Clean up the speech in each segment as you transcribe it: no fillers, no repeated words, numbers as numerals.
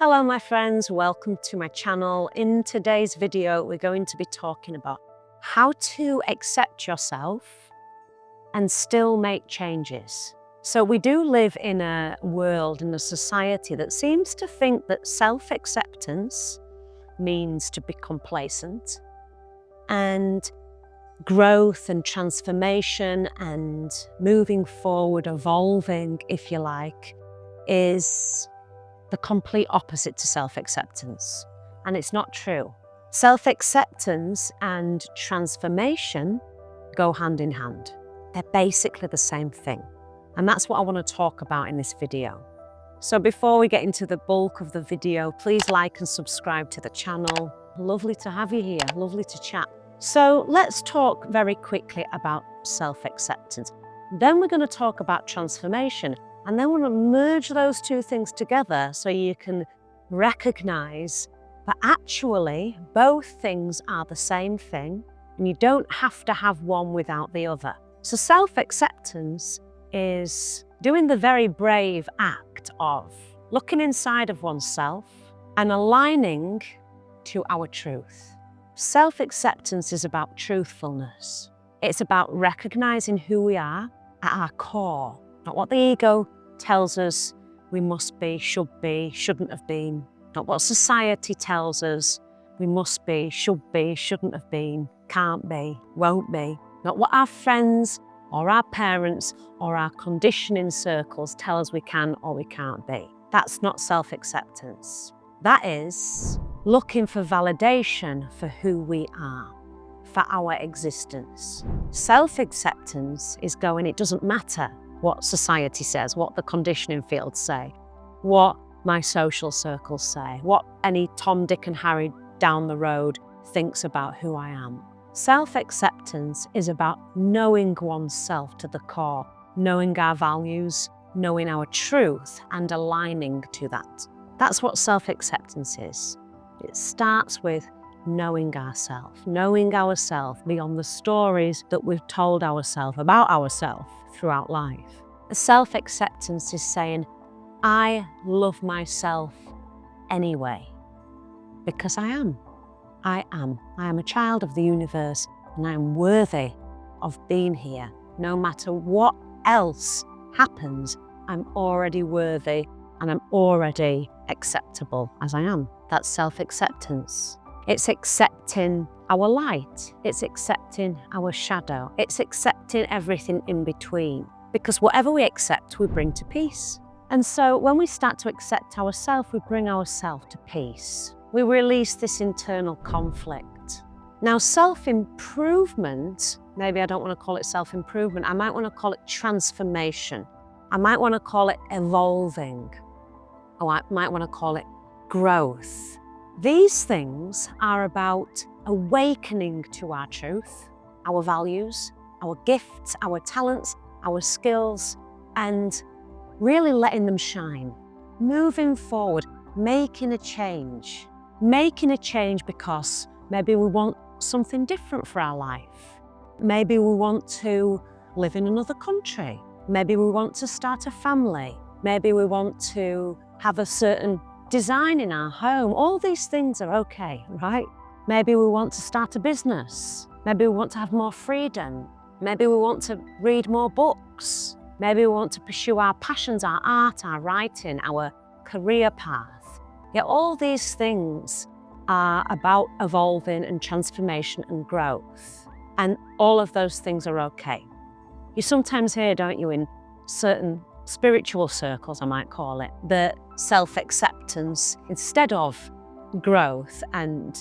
Hello my friends, welcome to my channel. In today's video, we're going to be talking about how to accept yourself and still make changes. So we do live in a world, in a society that seems to think that self-acceptance means to be complacent, and growth and transformation and moving forward, evolving, if you like, is the complete opposite to self-acceptance. And it's not true. Self-acceptance and transformation go hand in hand. They're basically the same thing. And that's what I want to talk about in this video. So before we get into the bulk of the video, please like and subscribe to the channel. Lovely to have you here, lovely to chat. So let's talk very quickly about self-acceptance. Then we're going to talk about transformation. And then we're going to merge those two things together so you can recognize that actually both things are the same thing and you don't have to have one without the other. So self-acceptance is doing the very brave act of looking inside of oneself and aligning to our truth. Self-acceptance is about truthfulness. It's about recognizing who we are at our core, not what the ego tells us we must be, shouldn't have been, not what society tells us we must be, shouldn't have been, can't be, won't be, not what our friends or our parents or our conditioning circles tell us we can or we can't be. That's not self-acceptance. That is looking for validation for who we are, for our existence. Self-acceptance is going, it doesn't matter what society says, what the conditioning fields say, what my social circles say, what any Tom, Dick and Harry down the road thinks about who I am. Self-acceptance is about knowing oneself to the core, knowing our values, knowing our truth and aligning to that. That's what self-acceptance is. It starts with knowing ourselves beyond the stories that we've told ourselves about ourselves throughout life. Self-acceptance is saying, I love myself anyway, because I am. I am a child of the universe and I am worthy of being here. No matter what else happens, I'm already worthy and I'm already acceptable as I am. That's self-acceptance. It's accepting our light. It's accepting our shadow. It's accepting everything in between. Because whatever we accept, we bring to peace. And so when we start to accept ourselves, we bring ourselves to peace. We release this internal conflict. Now, self-improvement, maybe I don't want to call it self-improvement, I might want to call it transformation. I might want to call it evolving. Or I might want to call it growth. These things are about awakening to our truth, our values, our gifts, our talents, our skills, and really letting them shine. Moving forward, making a change. Making a change because maybe we want something different for our life. Maybe we want to live in another country. Maybe we want to start a family. Maybe we want to have a certain design in our home. All these things are okay, right? Maybe we want to start a business. Maybe we want to have more freedom. Maybe we want to read more books. Maybe we want to pursue our passions, our art, our writing, our career path. Yet all these things are about evolving and transformation and growth. And all of those things are okay. You sometimes hear, don't you, in certain spiritual circles, I might call it, that self-acceptance instead of growth and,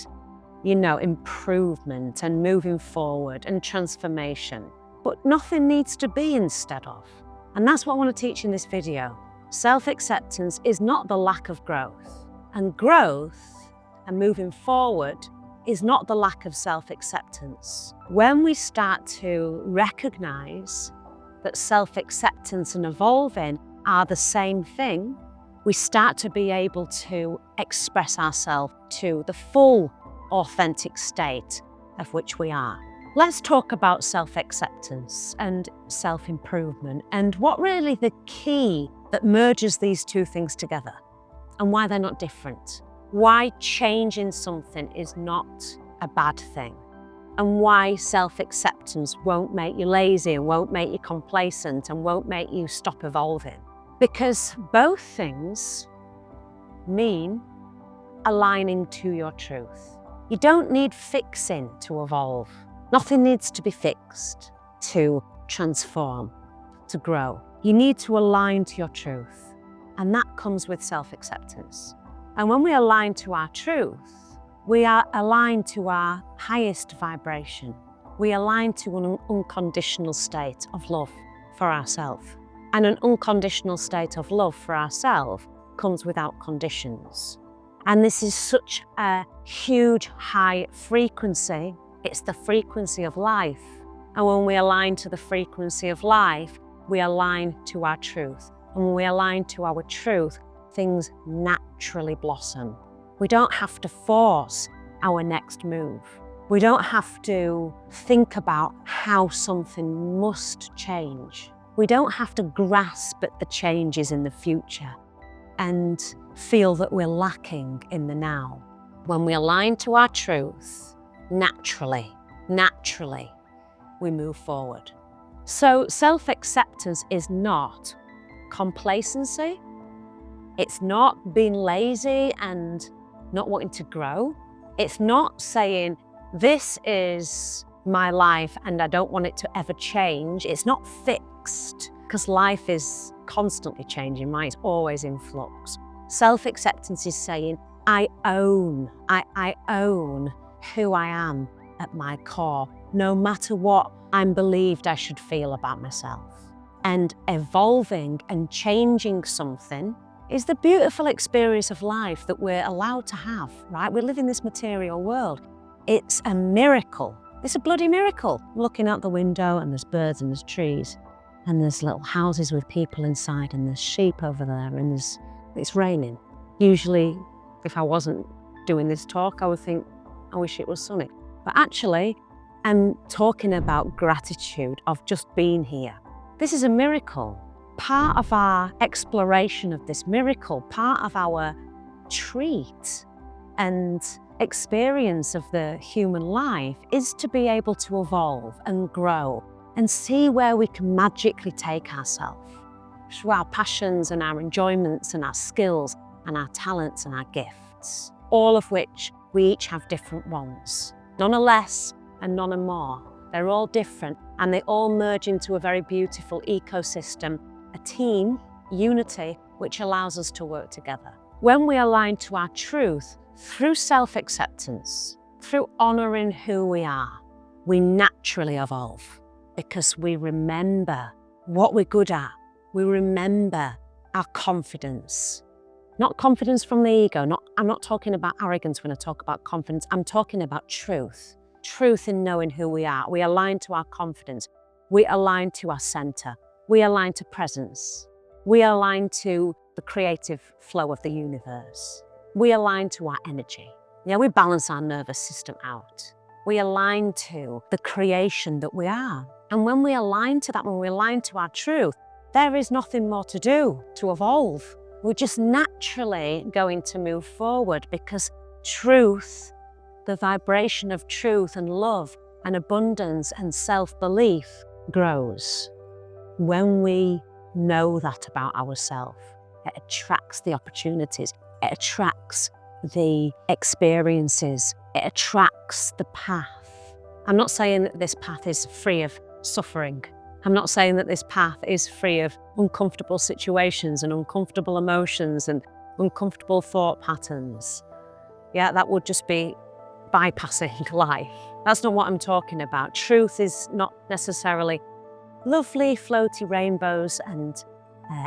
improvement and moving forward and transformation. But nothing needs to be instead of. And that's what I want to teach in this video. Self-acceptance is not the lack of growth. And growth and moving forward is not the lack of self-acceptance. When we start to recognize that self-acceptance and evolving are the same thing, we start to be able to express ourselves to the full authentic state of which we are. Let's talk about self-acceptance and self-improvement and what really the key that merges these two things together. and why they're not different. Why changing something is not a bad thing. And why self-acceptance won't make you lazy and won't make you complacent and won't make you stop evolving. Because both things mean aligning to your truth. You don't need fixing to evolve. Nothing needs to be fixed to transform, to grow. You need to align to your truth, and that comes with self-acceptance. And when we align to our truth, we are aligned to our highest vibration. We align to an unconditional state of love for ourselves. And an unconditional state of love for ourselves comes without conditions. And this is such a huge high frequency. It's the frequency of life. And when we align to the frequency of life, we align to our truth. And when we align to our truth, things naturally blossom. We don't have to force our next move. We don't have to think about how something must change. We don't have to grasp at the changes in the future and feel that we're lacking in the now. When we align to our truth, naturally, we move forward. So self-acceptance is not complacency. It's not being lazy and not wanting to grow. It's not saying, this is my life and I don't want it to ever change. It's not fixed, because life is constantly changing, right? It's always in flux. Self-acceptance is saying, I own who I am at my core, no matter what I'm believed I should feel about myself. And evolving and changing something is the beautiful experience of life that we're allowed to have, right? We live in this material world. It's a miracle. It's a bloody miracle. Looking out the window and there's birds and there's trees and there's little houses with people inside and there's sheep over there and it's raining. Usually, if I wasn't doing this talk, I would think, I wish it was sunny. But actually, I'm talking about gratitude of just being here. This is a miracle. Part of our exploration of this miracle, part of our treat and experience of the human life is to be able to evolve and grow and see where we can magically take ourselves through our passions and our enjoyments and our skills and our talents and our gifts, all of which we each have different ones. None are less and none are more. They're all different and they all merge into a very beautiful ecosystem, a team, unity, which allows us to work together. When we align to our truth, through self-acceptance, through honouring who we are, we naturally evolve because we remember what we're good at. We remember our confidence. Not confidence from the ego. I'm not talking about arrogance when I talk about confidence. I'm talking about truth. Truth in knowing who we are. We align to our confidence. We align to our centre. We align to presence. We align to the creative flow of the universe. We align to our energy. Yeah, we balance our nervous system out. We align to the creation that we are. And when we align to that, when we align to our truth, there is nothing more to do to evolve. We're just naturally going to move forward because truth, the vibration of truth and love and abundance and self-belief grows. When we know that about ourselves, it attracts the opportunities, it attracts the experiences, it attracts the path. I'm not saying that this path is free of suffering. I'm not saying that this path is free of uncomfortable situations and uncomfortable emotions and uncomfortable thought patterns. Yeah, that would just be bypassing life. That's not what I'm talking about. Truth is not necessarily lovely, floaty rainbows and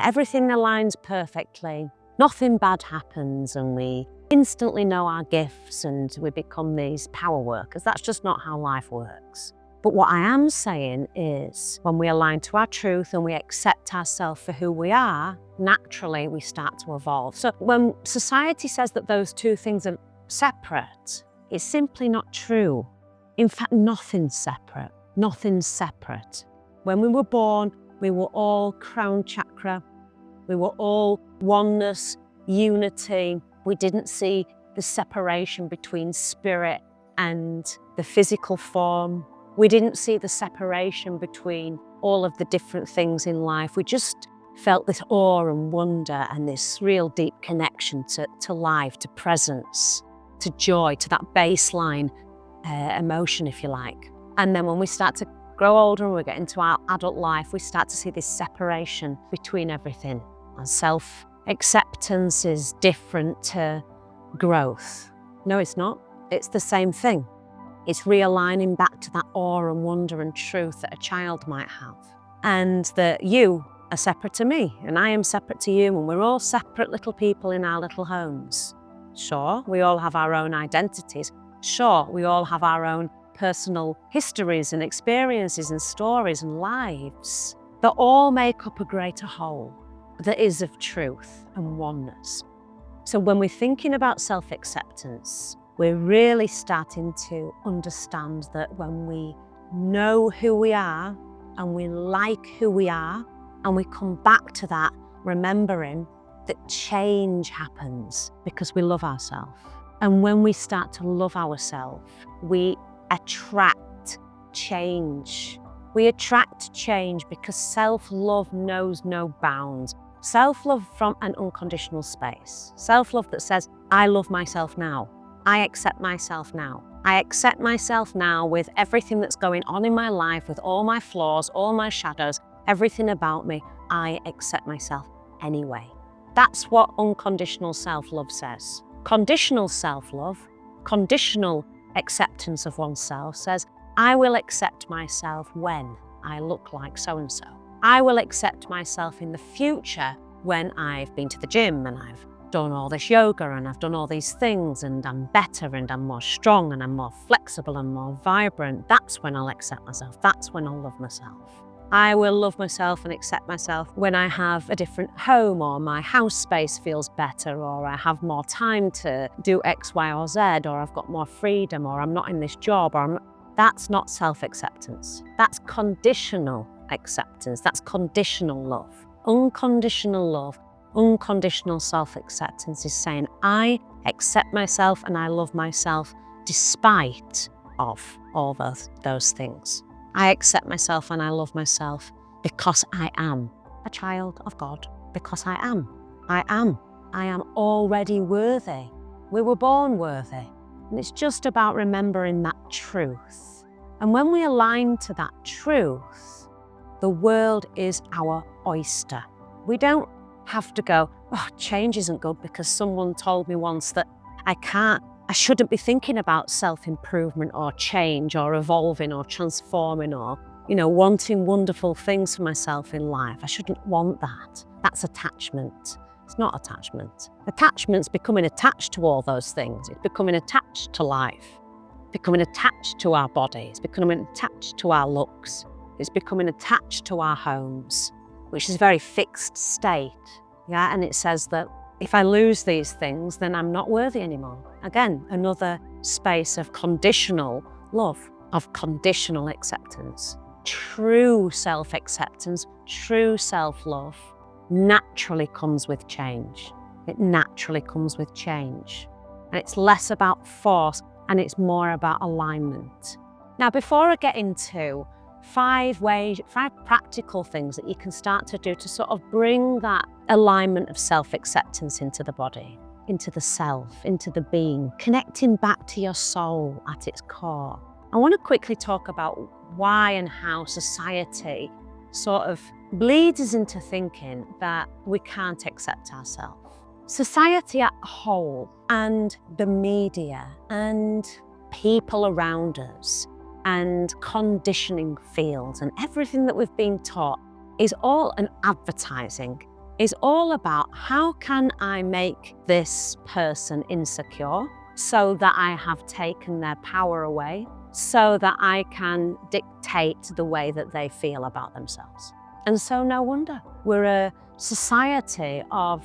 everything aligns perfectly. Nothing bad happens and we instantly know our gifts and we become these power workers. That's just not how life works. But what I am saying is when we align to our truth and we accept ourselves for who we are, naturally we start to evolve. So when society says that those two things are separate, it's simply not true. In fact, nothing's separate. Nothing's separate. When we were born, we were all crown chakra. We were all oneness, unity. We didn't see the separation between spirit and the physical form. We didn't see the separation between all of the different things in life. We just felt this awe and wonder and this real deep connection to life, to presence, to joy, to that baseline emotion, if you like. And then when we start to grow older and we get into our adult life, we start to see this separation between everything. And self-acceptance is different to growth. No, it's not. It's the same thing. It's realigning back to that awe and wonder and truth that a child might have. And that you are separate to me, and I am separate to you, and we're all separate little people in our little homes. Sure, we all have our own identities. Sure, we all have our own personal histories and experiences and stories and lives that all make up a greater whole that is of truth and oneness. So when we're thinking about self-acceptance, we're really starting to understand that when we know who we are and we like who we are, and we come back to that, remembering that change happens because we love ourselves. And when we start to love ourselves, we attract change. We attract change because self-love knows no bounds. Self-love from an unconditional space. Self-love that says, I love myself now. I accept myself now. I accept myself now with everything that's going on in my life, with all my flaws, all my shadows, everything about me. I accept myself anyway. That's what unconditional self-love says. Conditional self-love, conditional acceptance of oneself says, I will accept myself when I look like so-and-so. I will accept myself in the future when I've been to the gym and I've done all this yoga and I've done all these things and I'm better and I'm more strong and I'm more flexible and more vibrant. That's when I'll accept myself. That's when I'll love myself. I will love myself and accept myself when I have a different home, or my house space feels better, or I have more time to do X, Y, or Z, or I've got more freedom, or I'm not in this job, That's not self-acceptance. That's conditional acceptance. That's conditional love. Unconditional love, unconditional self-acceptance is saying, I accept myself and I love myself despite of all those things. I accept myself and I love myself because I am a child of God, because I am. I am already worthy. We were born worthy. And it's just about remembering that truth. And when we align to that truth, the world is our oyster. We don't have to go, oh, change isn't good because someone told me once that I shouldn't be thinking about self-improvement or change or evolving or transforming or, wanting wonderful things for myself in life. I shouldn't want that. That's attachment. It's not attachment. Attachment's becoming attached to all those things. It's becoming attached to life, becoming attached to our bodies, becoming attached to our looks. It's becoming attached to our homes, which is a very fixed state. Yeah, and it says that if I lose these things, then I'm not worthy anymore. Again, another space of conditional love, of conditional acceptance. True self-acceptance, true self-love naturally comes with change. It naturally comes with change. And it's less about force and it's more about alignment. Now, before I get into 5 practical things that you can start to do to sort of bring that alignment of self-acceptance into the body, into the self, into the being, connecting back to your soul at its core. I want to quickly talk about why and how society sort of bleeds us into thinking that we can't accept ourselves. Society at whole and the media and people around us and conditioning fields and everything that we've been taught is all an advertising, is all about how can I make this person insecure so that I have taken their power away, so that I can dictate the way that they feel about themselves. And so no wonder we're a society of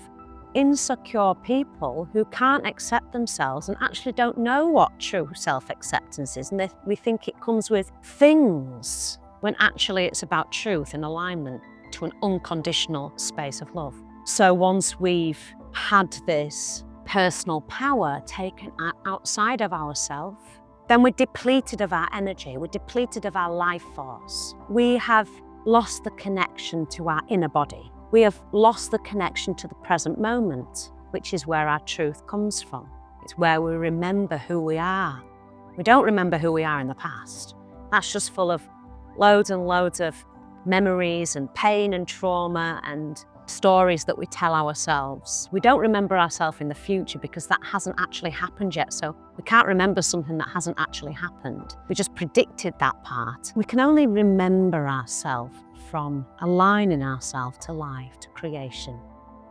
insecure people who can't accept themselves and actually don't know what true self-acceptance is. And we think it comes with things when actually it's about truth and alignment to an unconditional space of love. So once we've had this personal power taken outside of ourselves, then we're depleted of our energy, we're depleted of our life force. We have lost the connection to our inner body. We have lost the connection to the present moment, which is where our truth comes from. It's where we remember who we are. We don't remember who we are in the past. That's just full of loads and loads of memories and pain and trauma and stories that we tell ourselves. We don't remember ourselves in the future because that hasn't actually happened yet. So we can't remember something that hasn't actually happened. We just predicted that part. We can only remember ourselves from aligning ourselves to life, to creation,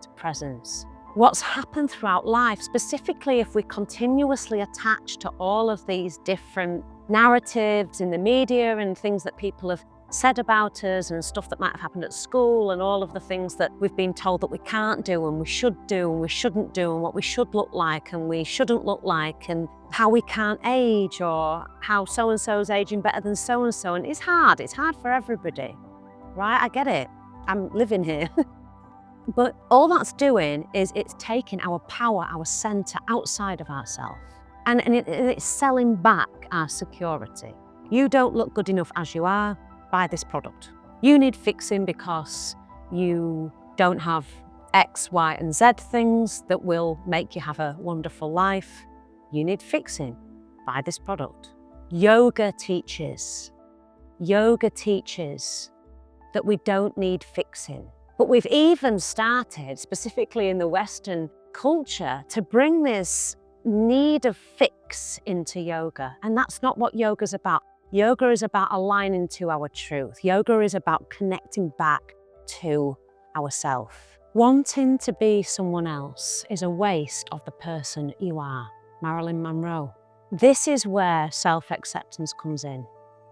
to presence. What's happened throughout life, specifically if we continuously attach to all of these different narratives in the media and things that people have said about us and stuff that might have happened at school and all of the things that we've been told that we can't do and we should do and we shouldn't do and what we should look like and we shouldn't look like and how we can't age or how so-and-so's aging better than so-and-so. And it's hard for everybody, right? I get it, I'm living here. But all that's doing is it's taking our power, our center outside of ourselves and it's selling back our security. You don't look good enough as you are. Buy this product. You need fixing because you don't have X, Y, and Z things that will make you have a wonderful life. You need fixing. Buy this product. Yoga teaches that we don't need fixing. But we've even started, specifically in the Western culture, to bring this need of fix into yoga. And that's not what yoga's about. Yoga is about aligning to our truth. Yoga is about connecting back to ourself. Wanting to be someone else is a waste of the person you are. Marilyn Monroe. This is where self-acceptance comes in.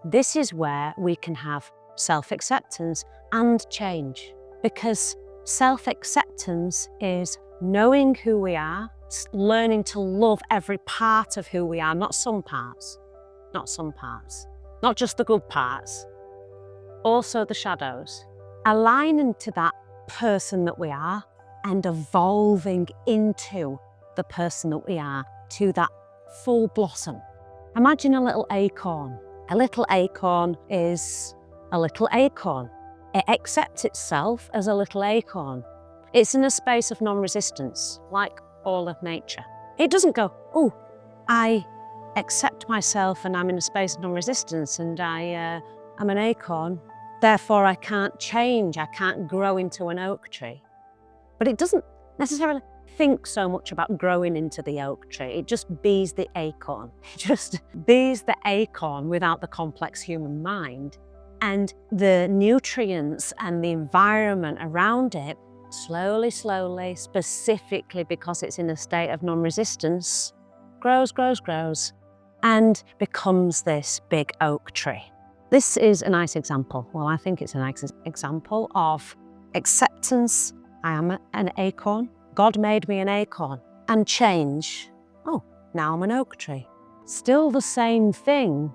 This is where we can have self-acceptance and change. Because self-acceptance is knowing who we are, learning to love every part of who we are, not some parts. Not just the good parts, also the shadows. Aligning to that person that we are and evolving into the person that we are, to that full blossom. Imagine a little acorn. A little acorn is a little acorn. It accepts itself as a little acorn. It's in a space of non-resistance, like all of nature. It doesn't go, oh, I accept myself and I'm in a space of non-resistance and I'm an acorn, therefore I can't change, I can't grow into an oak tree. But it doesn't necessarily think so much about growing into the oak tree. It just bees the acorn. It just bees the acorn without the complex human mind. And the nutrients and the environment around it, slowly, specifically because it's in a state of non-resistance, grows, and becomes this big oak tree. This is a nice example. Well, I think it's a nice example of acceptance. I am an acorn. God made me an acorn. And change. Oh, now I'm an oak tree. Still the same thing,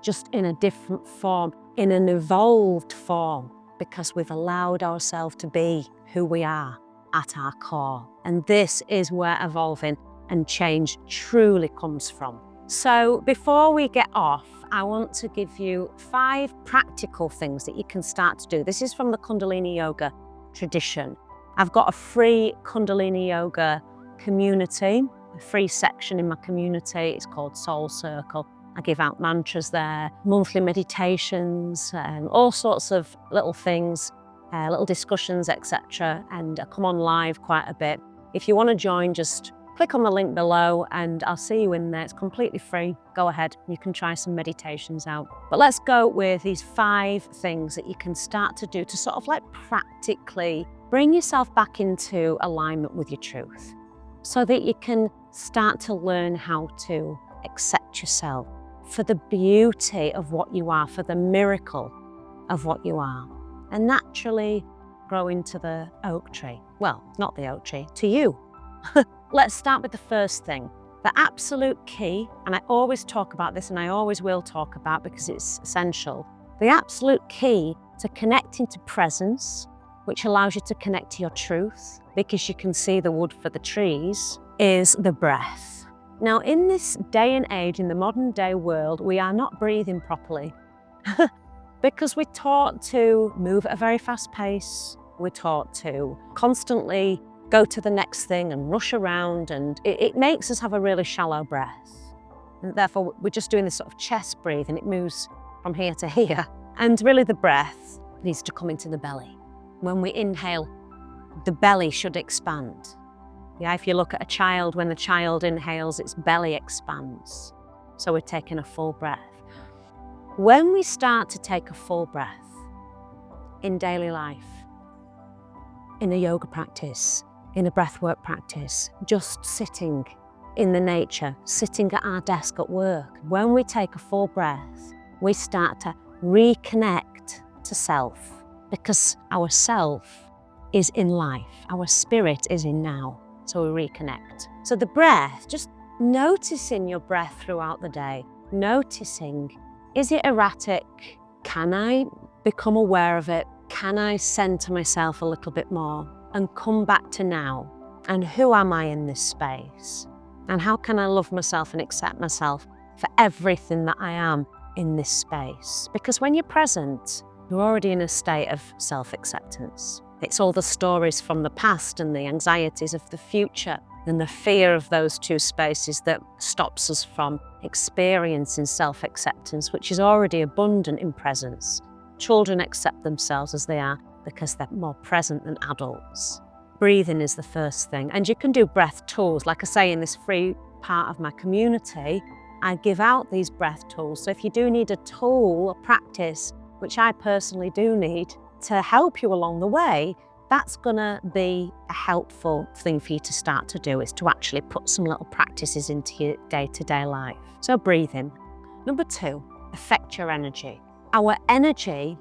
just in a different form, in an evolved form, because we've allowed ourselves to be who we are at our core. And this is where evolving and change truly comes from. So before we get off, I want to give you 5 practical things that you can start to do. This is from the Kundalini Yoga tradition. I've got a free Kundalini Yoga community, a free section in my community. It's called Soul Circle. I give out mantras there, monthly meditations, all sorts of little things, little discussions, etc. And I come on live quite a bit. If you want to join, just click on the link below and I'll see you in there. It's completely free. Go ahead, you can try some meditations out. But let's go with these 5 things that you can start to do to sort of like practically bring yourself back into alignment with your truth so that you can start to learn how to accept yourself for the beauty of what you are, for the miracle of what you are, and naturally grow into the oak tree. Well, not the oak tree, to you. Let's start with the first thing. The absolute key, and I always talk about this and I always will talk about because it's essential. The absolute key to connecting to presence which allows you to connect to your truth, because you can see the wood for the trees, is the breath. Now, in this day and age, in the modern day world, we are not breathing properly because we're taught to move at a very fast pace. We're taught to constantly go to the next thing and rush around, and it makes us have a really shallow breath. And therefore, we're just doing this sort of chest breathe, and it moves from here to here. And really the breath needs to come into the belly. When we inhale, the belly should expand. Yeah, if you look at a child, when the child inhales, its belly expands. So we're taking a full breath. When we start to take a full breath in daily life, in a yoga practice, in a breathwork practice, just sitting in the nature, sitting at our desk at work, when we take a full breath, we start to reconnect to self, because our self is in life, our spirit is in now. So we reconnect. So the breath, just noticing your breath throughout the day, noticing, is it erratic? Can I become aware of it? Can I center myself a little bit more and come back to now? And who am I in this space? And how can I love myself and accept myself for everything that I am in this space? Because when you're present, you're already in a state of self-acceptance. It's all the stories from the past and the anxieties of the future and the fear of those two spaces that stops us from experiencing self-acceptance, which is already abundant in presence. Children accept themselves as they are because they're more present than adults. Breathing is the first thing. And you can do breath tools. Like I say, in this free part of my community, I give out these breath tools. So if you do need a tool, a practice, which I personally do need, to help you along the way, that's gonna be a helpful thing for you to start to do, is to actually put some little practices into your day-to-day life. So breathing. Number 2, affect your energy. Our energy,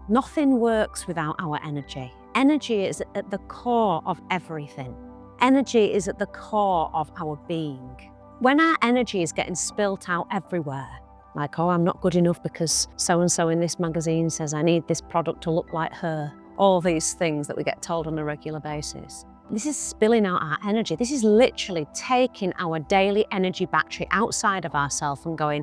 nothing works without our energy. Energy is at the core of everything. Energy is at the core of our being. When our energy is getting spilt out everywhere, like, oh, I'm not good enough because so-and-so in this magazine says I need this product to look like her. All these things that we get told on a regular basis. This is spilling out our energy. This is literally taking our daily energy battery outside of ourselves and going,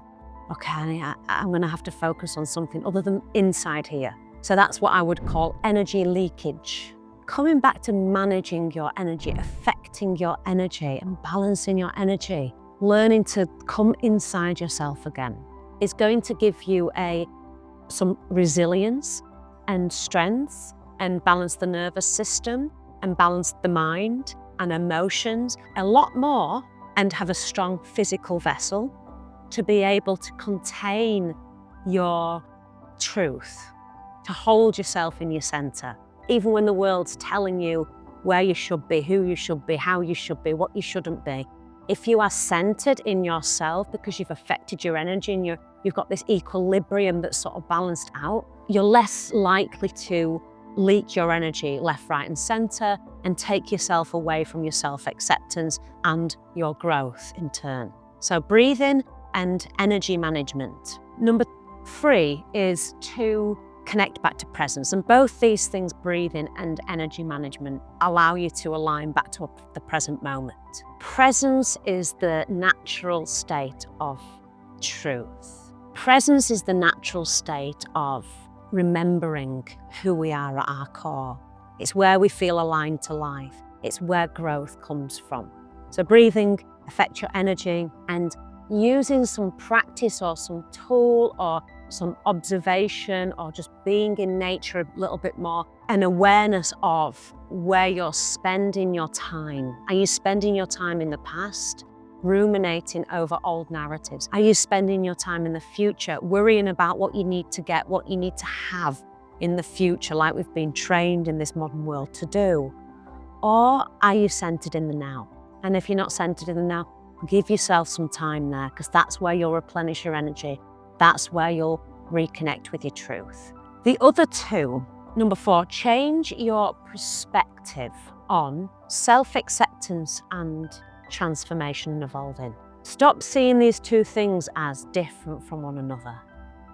okay, I'm gonna have to focus on something other than inside here. So that's what I would call energy leakage. Coming back to managing your energy, affecting your energy and balancing your energy, learning to come inside yourself again, is going to give you some resilience and strength, and balance the nervous system and balance the mind and emotions a lot more, and have a strong physical vessel to be able to contain your truth, to hold yourself in your center, even when the world's telling you where you should be, who you should be, how you should be, what you shouldn't be. If you are centered in yourself because you've affected your energy and you've got this equilibrium that's sort of balanced out, you're less likely to leak your energy left, right, and center and take yourself away from your self-acceptance and your growth in turn. So breathing and energy management. Number 3 is to connect back to presence. And both these things, breathing and energy management, allow you to align back to the present moment. Presence is the natural state of truth. Presence is the natural state of remembering who we are at our core. It's where we feel aligned to life. It's where growth comes from. So breathing, affect your energy, and using some practice or some tool or some observation or just being in nature a little bit more, an awareness of where you're spending your time. Are you spending your time in the past, ruminating over old narratives? Are you spending your time in the future, worrying about what you need to get, what you need to have in the future, like we've been trained in this modern world to do? Or are you centered in the now? And if you're not centered in the now, give yourself some time there, because that's where you'll replenish your energy. That's where you'll reconnect with your truth. The other 2, number 4, change your perspective on self-acceptance and transformation and evolving. Stop seeing these 2 things as different from one another.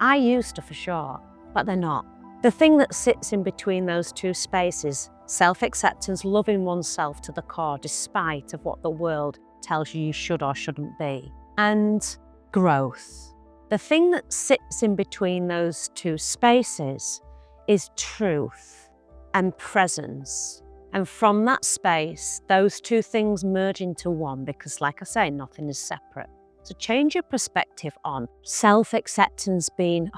I used to, for sure, but they're not. The thing that sits in between those two spaces, self-acceptance, loving oneself to the core despite of what the world tells you should or shouldn't be, and growth. The thing that sits in between those two spaces is truth and presence. And from that space, those two things merge into one because, like I say, nothing is separate. So change your perspective on self-acceptance being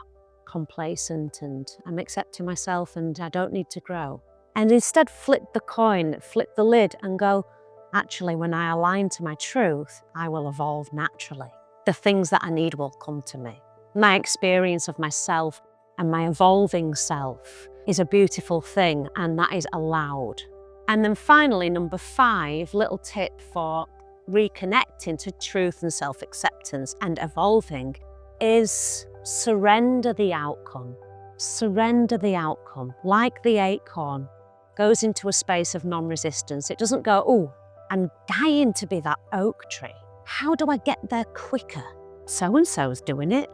complacent and I'm accepting myself and I don't need to grow. And instead flip the coin, flip the lid and go, actually, when I align to my truth, I will evolve naturally. The things that I need will come to me. My experience of myself and my evolving self is a beautiful thing, and that is allowed. And then finally, number 5, little tip for reconnecting to truth and self-acceptance and evolving is surrender the outcome. Surrender the outcome. Like the acorn goes into a space of non-resistance. It doesn't go, oh, I'm dying to be that oak tree. How do I get there quicker? So-and-so's doing it.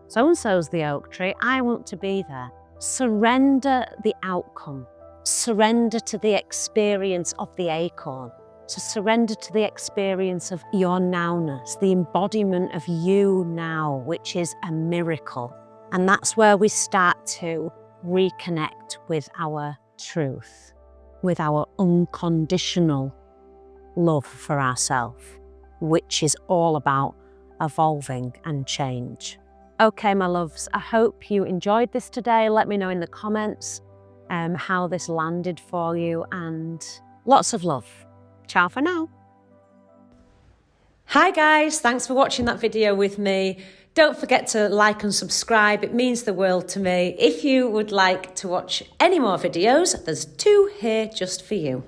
So-and-so's the oak tree. I want to be there. Surrender the outcome. Surrender to the experience of the acorn. So surrender to the experience of your nowness, the embodiment of you now, which is a miracle. And that's where we start to reconnect with our truth, with our unconditional love for ourselves, which is all about evolving and change. Okay, my loves, I hope you enjoyed this today. Let me know in the comments how this landed for you, and lots of love. Ciao for now. Hi guys, thanks for watching that video with me. Don't forget to like and subscribe, it means the world to me. If you would like to watch any more videos, there's 2 here just for you.